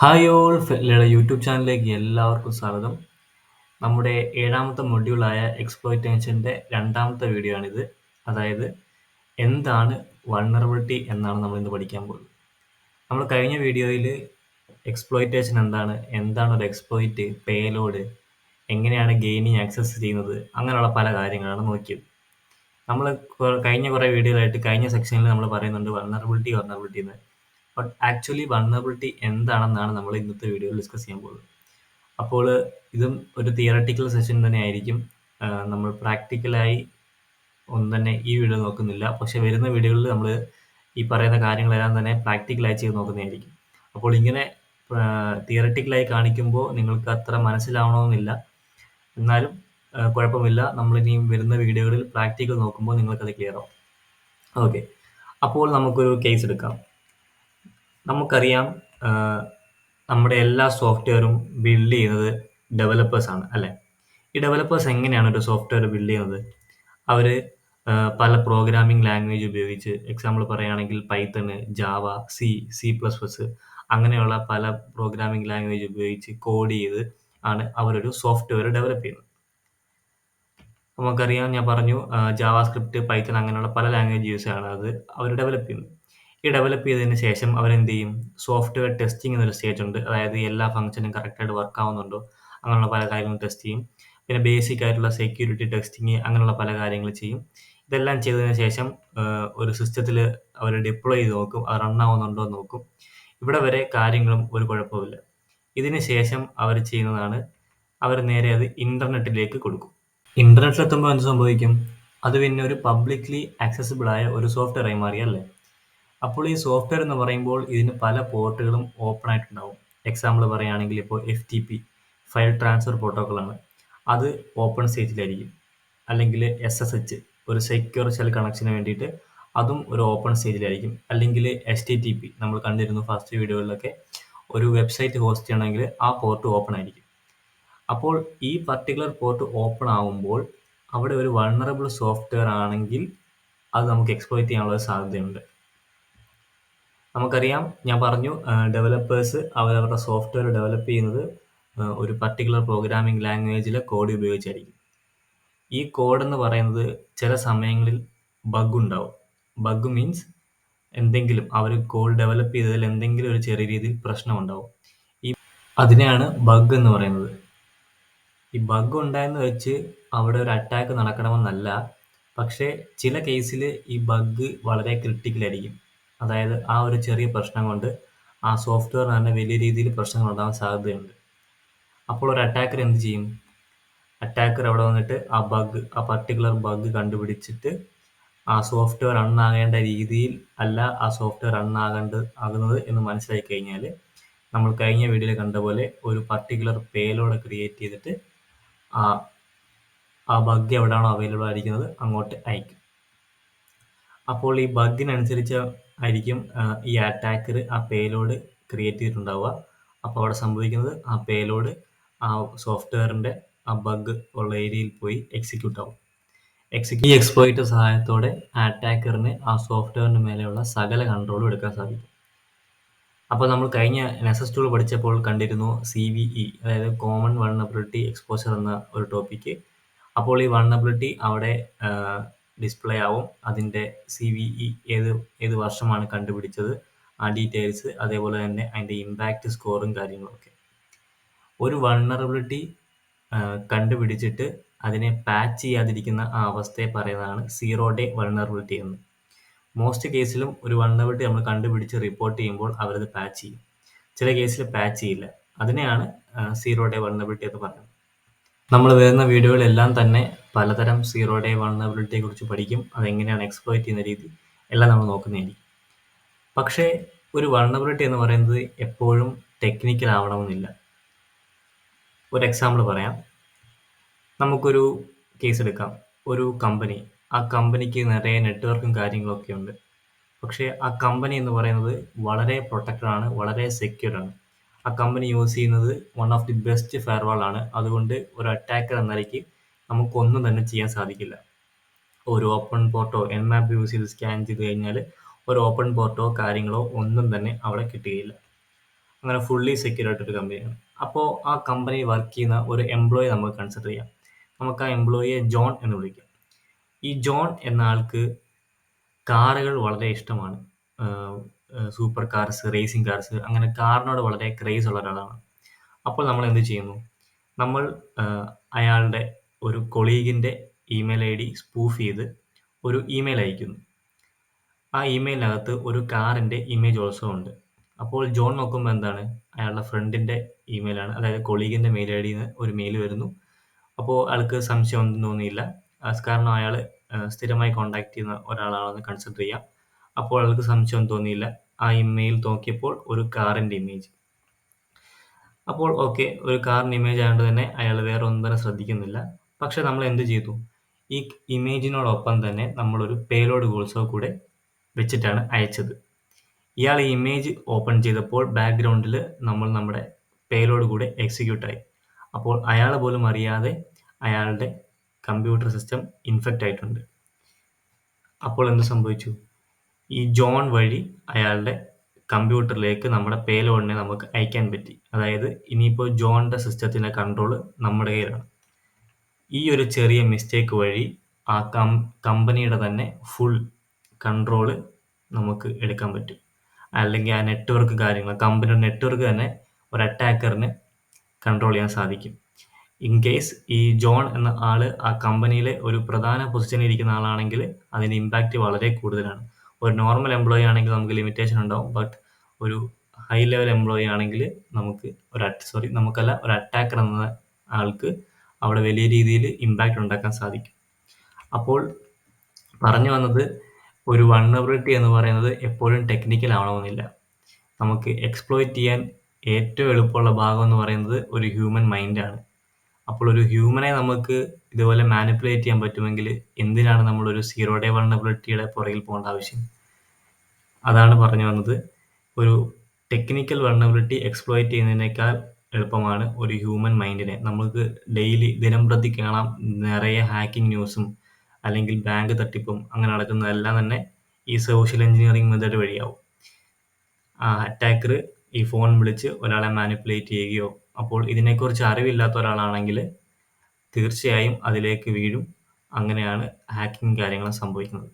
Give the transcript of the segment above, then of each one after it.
Hi all ഫെറ്റ്ലയുടെ YouTube ചാനലിലേക്ക് എല്ലാവർക്കും സ്വാഗതം. നമ്മുടെ ഏഴാമത്തെ മൊഡ്യൂളായ എക്സ്പ്ലോയിറ്റേഷൻ്റെ രണ്ടാമത്തെ വീഡിയോ ആണിത്. അതായത് എന്താണ് വൾണറബിലിറ്റി എന്നാണ് നമ്മൾ ഇന്ന് പഠിക്കാൻ പോകുന്നത്. നമ്മൾ കഴിഞ്ഞ വീഡിയോയിൽ എക്സ്പ്ലോയിറ്റേഷൻ എന്താണ് ഒരു എക്സ്പ്ലോയിറ്റ്, പേലോഡ്, എങ്ങനെയാണ് ഗെയിനിങ് ആക്സസ് ചെയ്യുന്നത്, അങ്ങനെയുള്ള പല കാര്യങ്ങളാണ് നോക്കിയത്. നമ്മൾ കഴിഞ്ഞ കുറേ വീഡിയോയിലായിട്ട് കഴിഞ്ഞ സെക്ഷനിൽ നമ്മൾ പറയുന്നുണ്ട് വൾണറബിലിറ്റി എന്ന്. ബട്ട് ആക്ച്വലി വൾണറബിലിറ്റി എന്താണെന്നാണ് നമ്മൾ ഇന്നത്തെ വീഡിയോയിൽ ഡിസ്കസ് ചെയ്യാൻ പോകുന്നത്. അപ്പോൾ ഇതും ഒരു തിയറട്ടിക്കൽ സെഷൻ തന്നെ ആയിരിക്കും. നമ്മൾ പ്രാക്ടിക്കലായി ഒന്നും തന്നെ ഈ വീഡിയോ നോക്കുന്നില്ല. പക്ഷെ വരുന്ന വീഡിയോകളിൽ നമ്മൾ ഈ പറയുന്ന കാര്യങ്ങളെല്ലാം തന്നെ പ്രാക്ടിക്കലായി ചെയ്ത് നോക്കുന്നതായിരിക്കും. അപ്പോൾ ഇങ്ങനെ തിയറട്ടിക്കലായി കാണിക്കുമ്പോൾ നിങ്ങൾക്ക് അത്ര മനസ്സിലാവണമെന്നില്ല. എന്നാലും കുഴപ്പമില്ല. നമ്മളിനിയും വരുന്ന വീഡിയോകളിൽ പ്രാക്ടിക്കൽ നോക്കുമ്പോൾ നിങ്ങൾക്കത് ക്ലിയർ ആവും. ഓക്കെ, അപ്പോൾ നമുക്കൊരു കേസ് എടുക്കാം. നമുക്കറിയാം നമ്മുടെ എല്ലാ സോഫ്റ്റ്വെയറും ബിൽഡ് ചെയ്യുന്നത് ഡെവലപ്പേഴ്സാണ് അല്ലേ? ഈ ഡെവലപ്പേഴ്സ് എങ്ങനെയാണ് ഒരു സോഫ്റ്റ്വെയർ ബിൽഡ് ചെയ്യുന്നത്? അവർ പല പ്രോഗ്രാമിംഗ് ലാംഗ്വേജ് ഉപയോഗിച്ച്, എക്സാമ്പിൾ പറയുകയാണെങ്കിൽ പൈത്തൺ, ജാവ, സി++, അങ്ങനെയുള്ള പല പ്രോഗ്രാമിംഗ് ലാംഗ്വേജ് ഉപയോഗിച്ച് കോഡ് ചെയ്ത് ആണ് അവരൊരു സോഫ്റ്റ്വെയർ ഡെവലപ്പ് ചെയ്യുന്നത്. നമുക്കറിയാം, ഞാൻ പറഞ്ഞു, ജാവാസ്ക്രിപ്റ്റ്, പൈത്തൺ അങ്ങനെയുള്ള പല ലാംഗ്വേജ് യൂസ് ആണ് അത് അവർ ഡെവലപ്പ് ചെയ്യുന്നത്. ഈ ഡെവലപ്പ് ചെയ്തതിന് ശേഷം അവരെന്ത് ചെയ്യും? സോഫ്റ്റ്വെയർ ടെസ്റ്റിംഗ് എന്നൊരു സ്റ്റേജ് ഉണ്ട്. അതായത് എല്ലാ ഫംഗ്ഷനും കറക്റ്റായിട്ട് വർക്ക് ആവുന്നുണ്ടോ, അങ്ങനെയുള്ള പല കാര്യങ്ങളും ടെസ്റ്റ് ചെയ്യും. പിന്നെ ബേസിക് ആയിട്ടുള്ള സെക്യൂരിറ്റി ടെസ്റ്റിംഗ്, അങ്ങനെയുള്ള പല കാര്യങ്ങൾ ചെയ്യും. ഇതെല്ലാം ചെയ്തതിന് ശേഷം ഒരു സിസ്റ്റത്തിൽ അവർ ഡിപ്ലോയ് ചെയ്ത് നോക്കും, അത് റൺ ആവുന്നുണ്ടോ എന്ന് നോക്കും. ഇവിടെ വരെ കാര്യങ്ങളും ഒരു കുഴപ്പമില്ല. ഇതിന് ശേഷം അവർ ചെയ്യുന്നതാണ്, അവർ നേരെ അത് ഇൻ്റർനെറ്റിലേക്ക് കൊടുക്കും. ഇൻ്റർനെറ്റിലെത്തുമ്പോൾ എന്ത് സംഭവിക്കും? അത് പിന്നെ ഒരു പബ്ലിക്ലി ആക്സസിബിൾ ആയ ഒരു സോഫ്റ്റ്വെയർ ആയി മാറിയല്ലേ? അപ്പോൾ ഈ സോഫ്റ്റ്വെയർ എന്ന് പറയുമ്പോൾ ഇതിന് പല പോർട്ടുകളും ഓപ്പൺ ആയിട്ടുണ്ടാവും. എക്സാമ്പിൾ പറയുകയാണെങ്കിൽ ഇപ്പോൾ FTP, ഫയൽ ട്രാൻസ്ഫർ പ്രോട്ടോക്കോളാണ്, അത് ഓപ്പൺ സ്റ്റേജിലായിരിക്കും. അല്ലെങ്കിൽ SSH, ഒരു സെക്യൂർ ഷെൽ കണക്ഷന് വേണ്ടിയിട്ട് അതും ഒരു ഓപ്പൺ സ്റ്റേജിലായിരിക്കും. അല്ലെങ്കിൽ HTTP, നമ്മൾ കണ്ടിരുന്നു ഫസ്റ്റ് വീഡിയോകളിലൊക്കെ, ഒരു വെബ്സൈറ്റ് ഹോസ്റ്റ് ചെയ്യണമെങ്കിൽ ആ പോർട്ട് ഓപ്പൺ ആയിരിക്കും. അപ്പോൾ ഈ പർട്ടിക്കുലർ പോർട്ട് ഓപ്പൺ ആവുമ്പോൾ അവിടെ ഒരു വൾണറബിൾ സോഫ്റ്റ്വെയർ ആണെങ്കിൽ അത് നമുക്ക് എക്സ്പ്ലോയിറ്റ് ചെയ്യാനുള്ള സാധ്യതയുണ്ട്. നമുക്കറിയാം, ഞാൻ പറഞ്ഞു, ഡെവലപ്പേഴ്സ് അവരവരുടെ സോഫ്റ്റ്വെയർ ഡെവലപ്പ് ചെയ്യുന്നത് ഒരു പർട്ടിക്കുലർ പ്രോഗ്രാമിംഗ് ലാംഗ്വേജിലെ കോഡ് ഉപയോഗിച്ചായിരിക്കും. ഈ കോഡ് എന്ന് പറയുന്നത് ചില സമയങ്ങളിൽ ബഗ് ഉണ്ടാവും. ബഗ് മീൻസ് എന്തെങ്കിലും അവർ കോഡ് ഡെവലപ്പ് ചെയ്തതിൽ എന്തെങ്കിലും ഒരു ചെറിയ രീതിയിൽ പ്രശ്നമുണ്ടാവും. അതിനെയാണ് ബഗ് എന്ന് പറയുന്നത്. ഈ ബഗ് ഉണ്ടായെന്ന് വെച്ച് അവിടെ ഒരു അറ്റാക്ക് നടക്കണമെന്നല്ല. പക്ഷേ ചില കേസിൽ ഈ ബഗ് വളരെ ക്രിട്ടിക്കലായിരിക്കും. അതായത് ആ ഒരു ചെറിയ പ്രശ്നം കൊണ്ട് ആ സോഫ്റ്റ്വെയറിന് തന്നെ വലിയ രീതിയിൽ പ്രശ്നങ്ങൾ ഉണ്ടാകാൻ സാധ്യതയുണ്ട്. അപ്പോൾ ഒരു അറ്റാക്കർ എന്ത് ചെയ്യും? അറ്റാക്കർ അവിടെ വന്നിട്ട് ആ പർട്ടിക്കുലർ ബഗ് കണ്ടുപിടിച്ചിട്ട് ആ സോഫ്റ്റ്വെയർ റൺ ആകേണ്ട രീതിയിൽ അല്ല ആ സോഫ്റ്റ്വെയർ റൺ ആകുന്നത് എന്ന് മനസ്സിലാക്കി കഴിഞ്ഞാൽ നമ്മൾ കഴിഞ്ഞ വീഡിയോയിൽ കണ്ട പോലെ ഒരു പർട്ടിക്കുലർ പേലോഡ് ക്രിയേറ്റ് ചെയ്തിട്ട് ആ ബഗ് എവിടെയാണോ അവൈലബിൾ ആയിരിക്കുന്നത് അങ്ങോട്ട് അയക്കും. അപ്പോൾ ഈ ബഗ്ഗിനനുസരിച്ച് ആയിരിക്കും ഈ അറ്റാക്കർ ആ പേലോഡ് ക്രിയേറ്റ് ചെയ്തിട്ടുണ്ടാവുക. അപ്പോൾ അവിടെ സംഭവിക്കുന്നത് ആ പേലോഡ് ആ സോഫ്റ്റ്വെയറിൻ്റെ ആ ബഗ് ഉള്ള ഏരിയയിൽ പോയി എക്സിക്യൂട്ട് ആവും. ഈ എക്സ്പ്ലോയിറ്റ് സഹായത്തോടെ ആ അറ്റാക്കറിന് ആ സോഫ്റ്റ്വെയറിന് മേലെയുള്ള സകല കൺട്രോളും എടുക്കാൻ സാധിക്കും. അപ്പോൾ നമ്മൾ കഴിഞ്ഞ നെസസ് ടൂൾ പഠിച്ചപ്പോൾ കണ്ടിരുന്നു CVE, അതായത് കോമൺ വൾണറബിലിറ്റി എക്സ്പോഷർ എന്ന ഒരു ടോപ്പിക്ക്. അപ്പോൾ ഈ വൾണറബിലിറ്റി അവിടെ ഡിസ്പ്ലേ ആവും. അതിൻ്റെ CVE ഏത് വർഷമാണ് കണ്ടുപിടിച്ചത്, ആ ഡീറ്റെയിൽസ്, അതേപോലെ തന്നെ അതിൻ്റെ ഇമ്പാക്റ്റ് സ്കോറും കാര്യങ്ങളൊക്കെ. ഒരു വൾണറബിലിറ്റി കണ്ടുപിടിച്ചിട്ട് അതിനെ പാച്ച് ചെയ്യാതിരിക്കുന്ന ആ അവസ്ഥയെ പറയുന്നതാണ് 0 ഡേ വൾണറബിലിറ്റി എന്ന്. മോസ്റ്റ് കേസിലും ഒരു വൾണറബിലിറ്റി നമ്മൾ കണ്ടുപിടിച്ച് റിപ്പോർട്ട് ചെയ്യുമ്പോൾ അവരത് പാച്ച് ചെയ്യും. ചില കേസിൽ പാച്ച് ചെയ്യില്ല. അതിനെയാണ് 0 ഡേ വൾണറബിലിറ്റി എന്ന് പറയുന്നത്. നമ്മൾ വരുന്ന വീഡിയോകളെല്ലാം തന്നെ പലതരം 0 ഡേ വൾണറബിലിറ്റിയെ കുറിച്ച് പഠിക്കും. അതെങ്ങനെയാണ് എക്സ്പ്ലോയിറ്റ് ചെയ്യുന്ന രീതി എല്ലാം നമ്മൾ നോക്കുന്നതായിരിക്കും. പക്ഷേ ഒരു വൾണറബിലിറ്റി എന്ന് പറയുന്നത് എപ്പോഴും ടെക്നിക്കൽ ആവണമെന്നില്ല. ഒരു എക്സാമ്പിൾ പറയാം. നമുക്കൊരു കേസ് എടുക്കാം. ഒരു കമ്പനി, ആ കമ്പനിക്ക് നിറയെ നെറ്റ്വർക്കും കാര്യങ്ങളൊക്കെ ഉണ്ട്. പക്ഷേ ആ കമ്പനി എന്ന് പറയുന്നത് വളരെ പ്രൊട്ടക്റ്റഡ് ആണ്, വളരെ സെക്യൂർ ആണ്. ആ കമ്പനി യൂസ് ചെയ്യുന്നത് one of the best firewall ആണ്. അതുകൊണ്ട് ഒരു അറ്റാക്കർ എന്ന നിലയ്ക്ക് നമുക്കൊന്നും തന്നെ ചെയ്യാൻ സാധിക്കില്ല. ഒരു ഓപ്പൺ പോർട്ടോ Nmap യൂസ് ചെയ്ത് സ്കാൻ ചെയ്ത് കഴിഞ്ഞാൽ ഒരു ഓപ്പൺ പോർട്ടോ കാര്യങ്ങളോ ഒന്നും തന്നെ അവിടെ കിട്ടുകയില്ല. അങ്ങനെ ഫുള്ളി സെക്യൂർ ആയിട്ടൊരു കമ്പനിയാണ്. അപ്പോൾ ആ കമ്പനി വർക്ക് ചെയ്യുന്ന ഒരു എംപ്ലോയി നമുക്ക് കൺസിഡർ ചെയ്യാം. നമുക്ക് ആ എംപ്ലോയിയെ ജോൺ എന്ന് വിളിക്കാം. ഈ ജോൺ എന്ന ആൾക്ക് കാറുകൾ വളരെ ഇഷ്ടമാണ്. സൂപ്പർ കാർസ്, റേസിംഗ് കാർസ്, അങ്ങനെ കാറിനോട് വളരെ ക്രേസ് ഉള്ള ഒരാളാണ്. അപ്പോൾ നമ്മൾ എന്ത് ചെയ്യുന്നു? നമ്മൾ അയാളുടെ ഒരു കൊളീഗിൻ്റെ ഇമെയിൽ ഐ ഡി സ്പൂഫ് ചെയ്ത് ഒരു ഇമെയിൽ അയക്കുന്നു. ആ ഇമെയിലിനകത്ത് ഒരു കാറിൻ്റെ ഇമേജ് ഓൾസോ ഉണ്ട്. അപ്പോൾ ജോൺ നോക്കുമ്പോൾ എന്താണ്? അയാളുടെ ഫ്രണ്ടിൻ്റെ ഇമെയിലാണ്, അതായത് കൊളീഗിൻ്റെ മെയിൽ ഐ ഡിയിൽ നിന്ന് ഒരു മെയിൽ വരുന്നു. അപ്പോൾ അയാൾക്ക് സംശയമൊന്നും തോന്നിയില്ല. കാരണം അയാൾ സ്ഥിരമായി കോൺടാക്ട് ചെയ്യുന്ന ഒരാളാണെന്ന് കൺസിഡർ ചെയ്യാം. അപ്പോൾ അയാൾക്ക് സംശയം തോന്നിയില്ല. ആ ഇമെയിൽ നോക്കിയപ്പോൾ ഒരു കാറിൻ്റെ ഇമേജ്. അപ്പോൾ ഓക്കെ, ഒരു കാറിൻ്റെ ഇമേജ് ആയതുകൊണ്ട് തന്നെ അയാൾ വേറെ ഒന്നും തന്നെ ശ്രദ്ധിക്കുന്നില്ല. പക്ഷെ നമ്മൾ എന്ത് ചെയ്തു? ഈ ഇമേജിനോടൊപ്പം തന്നെ നമ്മളൊരു പേലോഡ് ഗോൾസോ കൂടെ വെച്ചിട്ടാണ് അയച്ചത്. ഇയാൾ ഈ ഇമേജ് ഓപ്പൺ ചെയ്തപ്പോൾ ബാക്ക്ഗ്രൗണ്ടിൽ നമ്മുടെ പേലോഡ് കൂടെ എക്സിക്യൂട്ടായി. അപ്പോൾ അയാൾ പോലും അറിയാതെ അയാളുടെ കമ്പ്യൂട്ടർ സിസ്റ്റം ഇൻഫെക്റ്റ് ആയിട്ടുണ്ട്. അപ്പോൾ എന്ത് സംഭവിച്ചു? ഈ ജോൺ വഴി അയാളുടെ കമ്പ്യൂട്ടറിലേക്ക് നമ്മുടെ പേലോഡിനെ നമുക്ക് അയക്കാൻ പറ്റി. അതായത് ഇനിയിപ്പോൾ ജോണിൻ്റെ സിസ്റ്റത്തിൻ്റെ കൺട്രോൾ നമ്മുടെ കയ്യിലാണ്. ഈ ഒരു ചെറിയ മിസ്റ്റേക്ക് വഴി ആ കമ്പനിയുടെ തന്നെ ഫുൾ കൺട്രോള് നമുക്ക് എടുക്കാൻ പറ്റും. അല്ലെങ്കിൽ ആ നെറ്റ്വർക്ക് കാര്യങ്ങൾ, കമ്പനിയുടെ നെറ്റ്വർക്ക് തന്നെ ഒരു അറ്റാക്കറിന് കൺട്രോൾ ചെയ്യാൻ സാധിക്കും. ഇൻ കേസ് ഈ ജോൺ എന്ന ആള് ആ കമ്പനിയിലെ ഒരു പ്രധാന പൊസിഷനിൽ ഇരിക്കുന്ന ആളാണെങ്കിൽ അതിൻ്റെ ഇമ്പാക്റ്റ് വളരെ കൂടുതലാണ്. ഒരു നോർമൽ എംപ്ലോയി ആണെങ്കിൽ നമുക്ക് ലിമിറ്റേഷൻ ഉണ്ടാവും. ബട്ട് ഒരു ഹൈ ലെവൽ എംപ്ലോയി ആണെങ്കിൽ നമുക്ക് ഒരു അറ്റാക്കർ എന്ന ആൾക്ക് അവിടെ വലിയ രീതിയിൽ ഇമ്പാക്റ്റ് ഉണ്ടാക്കാൻ സാധിക്കും. അപ്പോൾ പറഞ്ഞു വന്നത്, ഒരു വൾനറബിലിറ്റി എന്ന് പറയുന്നത് എപ്പോഴും ടെക്നിക്കൽ ആവണമെന്നില്ല. നമുക്ക് എക്സ്പ്ലോയിറ്റ് ചെയ്യാൻ ഏറ്റവും എളുപ്പമുള്ള ഭാഗം എന്ന് പറയുന്നത് ഒരു ഹ്യൂമൻ മൈൻഡാണ്. അപ്പോൾ ഒരു ഹ്യൂമനെ നമുക്ക് ഇതുപോലെ മാനിപ്പുലേറ്റ് ചെയ്യാൻ പറ്റുമെങ്കിൽ എന്തിനാണ് നമ്മളൊരു സീറോ ഡേ വൾനറബിലിറ്റിയുടെ പുറകിൽ പോകേണ്ട ആവശ്യം? അതാണ് പറഞ്ഞു വന്നത്. ഒരു ടെക്നിക്കൽ വൾനറബിലിറ്റി എക്സ്പ്ലോയിറ്റ് ചെയ്യുന്നതിനേക്കാൾ എളുപ്പമാണ് ഒരു ഹ്യൂമൻ മൈൻഡിനെ. നമുക്ക് ഡെയിലി ദിനംപ്രതി കാണാം നിറയെ ഹാക്കിംഗ് ന്യൂസും അല്ലെങ്കിൽ ബാങ്ക് തട്ടിപ്പും അങ്ങനെ നടക്കുന്നതെല്ലാം തന്നെ ഈ സോഷ്യൽ എഞ്ചിനീയറിംഗ് മെത്തേഡ് വഴിയാവും. ആ അറ്റാക്കർ ഈ ഫോൺ വിളിച്ച് ഒരാളെ മാനിപ്പുലേറ്റ് ചെയ്യുകയോ, അപ്പോൾ ഇതിനെക്കുറിച്ച് അറിവില്ലാത്ത ഒരാളാണെങ്കിൽ തീർച്ചയായും അതിലേക്ക് വീഴും. അങ്ങനെയാണ് ഹാക്കിംഗ് കാര്യങ്ങൾ സംഭവിക്കുന്നത്.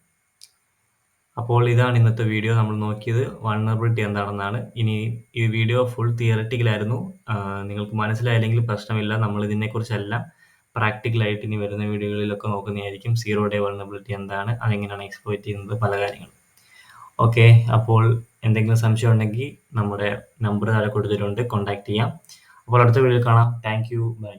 അപ്പോൾ ഇതാണ് ഇന്നത്തെ വീഡിയോ. നമ്മൾ നോക്കിയത് വൾനറബിലിറ്റി എന്താണെന്നാണ്. ഇനി ഈ വീഡിയോ ഫുൾ തിയററ്റിക്കലായിരുന്നു. നിങ്ങൾക്ക് മനസ്സിലായില്ലെങ്കിൽ പ്രശ്നമില്ല. നമ്മൾ ഇതിനെക്കുറിച്ചെല്ലാം പ്രാക്ടിക്കലായിട്ട് ഇനി വരുന്ന വീഡിയോകളിലൊക്കെ നോക്കുന്നതായിരിക്കും. സീറോ ഡേ വൾനറബിലിറ്റി എന്താണ്, അതെങ്ങനെയാണ് എക്സ്പ്ലോയിറ്റ് ചെയ്യുന്നത്, പല കാര്യങ്ങളും. ഓക്കെ, അപ്പോൾ എന്തെങ്കിലും സംശയം ഉണ്ടെങ്കിൽ നമ്മുടെ നമ്പർ താഴെ കൊടുത്തിട്ടുണ്ട്, കോൺടാക്ട് ചെയ്യാം. അപ്പോൾ അടുത്ത വീഡിയോയിൽ കാണാം. Thank you, by.